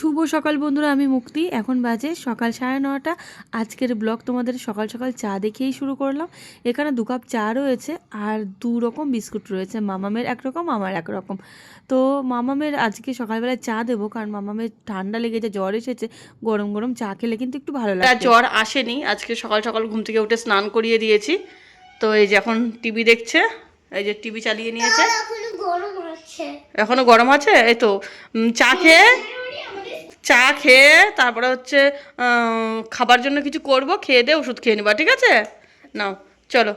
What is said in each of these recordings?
শুভ সকাল বন্ধুরা, আমি মুক্তি। এখন বাজে সকাল 9:30। আজকের ব্লগ তোমাদের সকাল সকাল চা দেখেই শুরু করলাম। এখানে 2 কাপ চা রয়েছে আর 2 রকম বিস্কুট রয়েছে, মামামের একরকম আমার একরকম। তো মামামের আজকে সকালবেলায় চা দেবো, কারণ মামামের ঠান্ডা লেগেছে, জ্বর এসেছে। গরম গরম চা খেলে কিন্তু একটু ভালো লাগে। জ্বর আসেনি, আজকে সকাল সকাল ঘুম থেকে উঠে স্নান করিয়ে দিয়েছি। তো এই যে এখন টিভি দেখছে, এই যে টিভি চালিয়ে নিয়েছে। এখনো গরম আছে। এই তো চা খেয়ে তারপরে হচ্ছে খাবার জন্য কিছু করব, খেয়ে দিয়ে ওষুধ খেয়ে নিবা, ঠিক আছে? নাও চলো।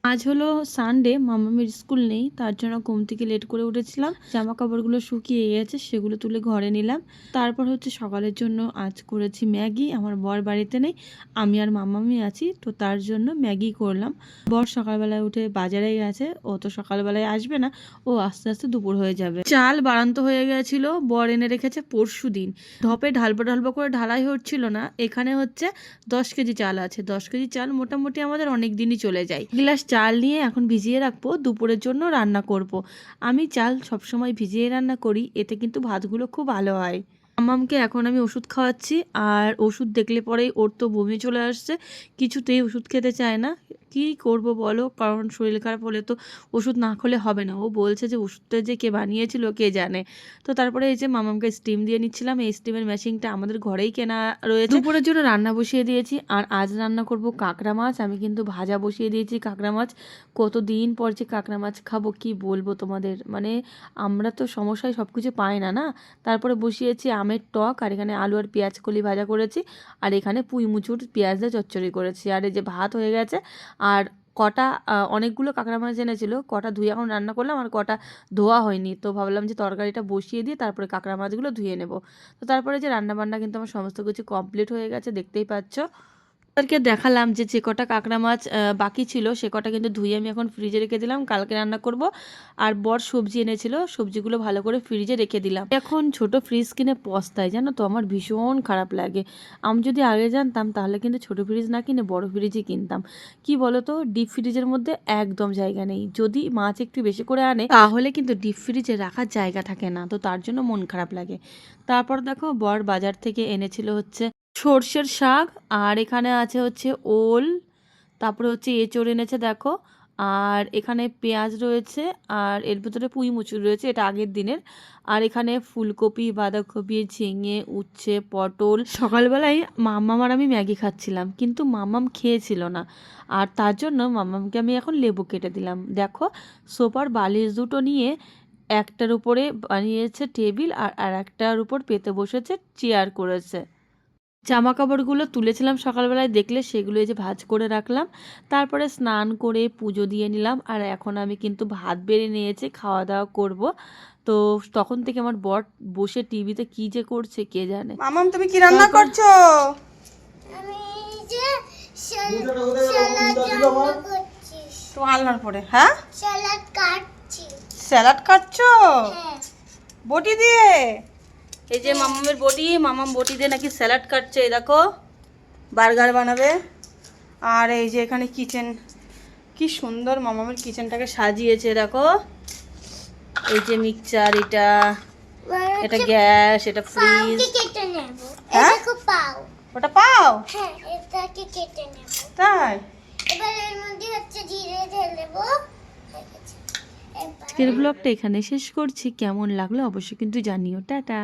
আজ হলো সানডে, মামামের স্কুল নেই, তার জন্য ঘুম থেকে লেট করে উঠেছিলাম। জামা কাপড়গুলো শুকিয়ে গেছে, সেগুলো তুলে ঘরে নিলাম। তারপর হচ্ছে সকালের জন্য আজ করেছি ম্যাগি। আমার বর বাড়িতে নেই, আমি আর মামামি আছি, তো তার জন্য ম্যাগি করলাম। বর সকালবেলায় উঠে বাজারে গেছে, ও তো সকালবেলায় আসবে না, ও আস্তে আস্তে দুপুর হয়ে যাবে। চাল বাড়ান্ত হয়ে গেছিল, বর এনে রেখেছে পরশু দিন। ধপে ঢালবো ঢালবো করে ঢালাই হচ্ছিল না। এখানে হচ্ছে 10 কেজি চাল আছে। 10 কেজি চাল মোটামুটি আমাদের অনেক দিনই চলে যায়। গ্লাস চাল নিয়ে এখন ভিজিয়ে রাখবো, দুপুরের জন্য রান্না করব। আমি চাল সবসময় ভিজিয়ে রান্না করি, এতে কিন্তু ভাতগুলো খুব ভালো হয়। মামামকে এখন আমি ওষুধ খাওয়াচ্ছি, আর ওষুধ দেখলে পরেই ওর তো বমি চলে আসছে, কিছুতেই ওষুধ খেতে চায় না। কি করব বলো, কারণ শরীর খারাপ হলে তো ওষুধ না খেলে হবে না। ও বলছে যে ওষুধটা যে কে বানিয়েছিল কে জানে। তো তারপরে এই যে মামামকে স্টিম দিয়ে নিচ্ছিলাম। এই স্টিমের মেশিনটা আমাদের ঘরেই কেনা রয়েছে। দুপুরের জন্য রান্না বসিয়ে দিয়েছি, আর আজ রান্না করব কাঁকড়া মাছ। আমি কিন্তু ভাজা বসিয়ে দিয়েছি কাঁকড়া মাছ। কতদিন পর যে কাঁকড়া মাছ খাবো, কি বলবো তোমাদের। মানে আমরা তো সমস্যায় সব কিছু পাই না না। তারপরে বসিয়েছি আমের টক, আর এখানে আলু আর পেঁয়াজ কলি ভাজা করেছি, আর এখানে পুঁই মুচুর পেঁয়াজ দিয়ে চচ্চড়ি করেছি। আর এই যে ভাত হয়ে গেছে। আর কটা অনেকগুলো কাঁকড়া মাছ এনেছিল, কটা ধুয়ে এখন রান্না করলাম, আর কটা ধোয়া হয়নি। তো ভাবলাম যে তরকারিটা বসিয়ে দিয়ে তারপরে কাঁকড়া মাছগুলো ধুয়ে নেব। তো তারপরে যে রান্না বান্না কিন্তু আমার সমস্ত কিছু কমপ্লিট হয়ে গেছে, দেখতেই পাচ্ছ। তাদেরকে দেখালাম যে যে কটা কাঁকড়া মাছ বাকি ছিল, সে কটা কিন্তু ধুয়ে আমি এখন ফ্রিজে রেখে দিলাম, কালকে রান্না করব। আর বর সবজি এনেছিল, সবজিগুলো ভালো করে ফ্রিজে রেখে দিলাম। এখন ছোট ফ্রিজ কিনে পস্তায়, জানো তো, আমার ভীষণ খারাপ লাগে। আমি যদি আগে জানতাম তাহলে কিন্তু ছোট ফ্রিজ না কিনে বড় ফ্রিজই কিনতাম। কি বলো তো, ডিপ ফ্রিজের মধ্যে একদম জায়গা নেই। যদি মাছ একটু বেশি করে আনে তাহলে কিন্তু ডিপ ফ্রিজে রাখার জায়গা থাকে না, তো তার জন্য মন খারাপ লাগে। তারপর দেখো, বর বাজার থেকে এনেছিল হচ্ছে সর্ষের শাক, আর এখানে আছে হচ্ছে ওল, তারপরে হচ্ছে এঁচড় এনেছে দেখো, আর এখানে পেঁয়াজ রয়েছে, আর এর ভিতরে পুঁই মুচুর রয়েছে, এটা আগের দিনের। আর এখানে ফুলকপি, বাঁধাকপি, ঝিঙে, উচ্ছে, পটল। সকালবেলায় মাম্মাম আর আমি ম্যাগি খাচ্ছিলাম, কিন্তু মাম্মাম খেয়েছিল না, আর তার জন্য মাম্মামকে আমি এখন লেবু কেটে দিলাম। দেখো, সোফার বালিশ দুটো নিয়ে একটার উপরে বানিয়েছে টেবিল, আর একটার উপর পেতে বসেছে, চেয়ার করেছে। জামা কাপড়গুলো তুলেছিলাম সকালবেলায়, দেখলে সেগুলো এই যে ভাঁজ করে রাখলাম। তারপরে স্নান করে পুজো দিয়ে নিলাম, আর এখন আমি কিন্তু ভাত বেড়ে নিয়েছি, খাওয়া দাওয়া করব। তো তখন থেকে আমার বর বসে টিভিতে কি যে করছে কে জানে। মামাম, তুমি কি রান্না করছো? আমি যে স্যালাড রান্না করছি। তো আলনার পরে, হ্যাঁ, স্যালাড কাটছি। স্যালাড কাটছো হ্যাঁ, বটি দিয়ে? এই যে মামামের বটি, মামাম বটি দিয়ে নাকি স্যালাড কাটছে। এই দেখো, বার্গার বানাবে। আর এই যে এখানে কিচেন, কি সুন্দর মামামের কিচেনটাকে সাজিয়েছে দেখো। এই যে মিক্সচার, এটা গ্যাস, এটা ফ্রিজ। কেটে নেব। হ্যাঁ, এটাকে পাও। ওটা পাও? হ্যাঁ, এটাকে কেটে নেব। তাই? এবার এর মধ্যে হচ্ছে জিরে ঢেলে দেব। আজকের ব্লগটা এখানে শেষ করছি। কেমন লাগলো অবশ্যই কিন্তু জানিও। টাটা।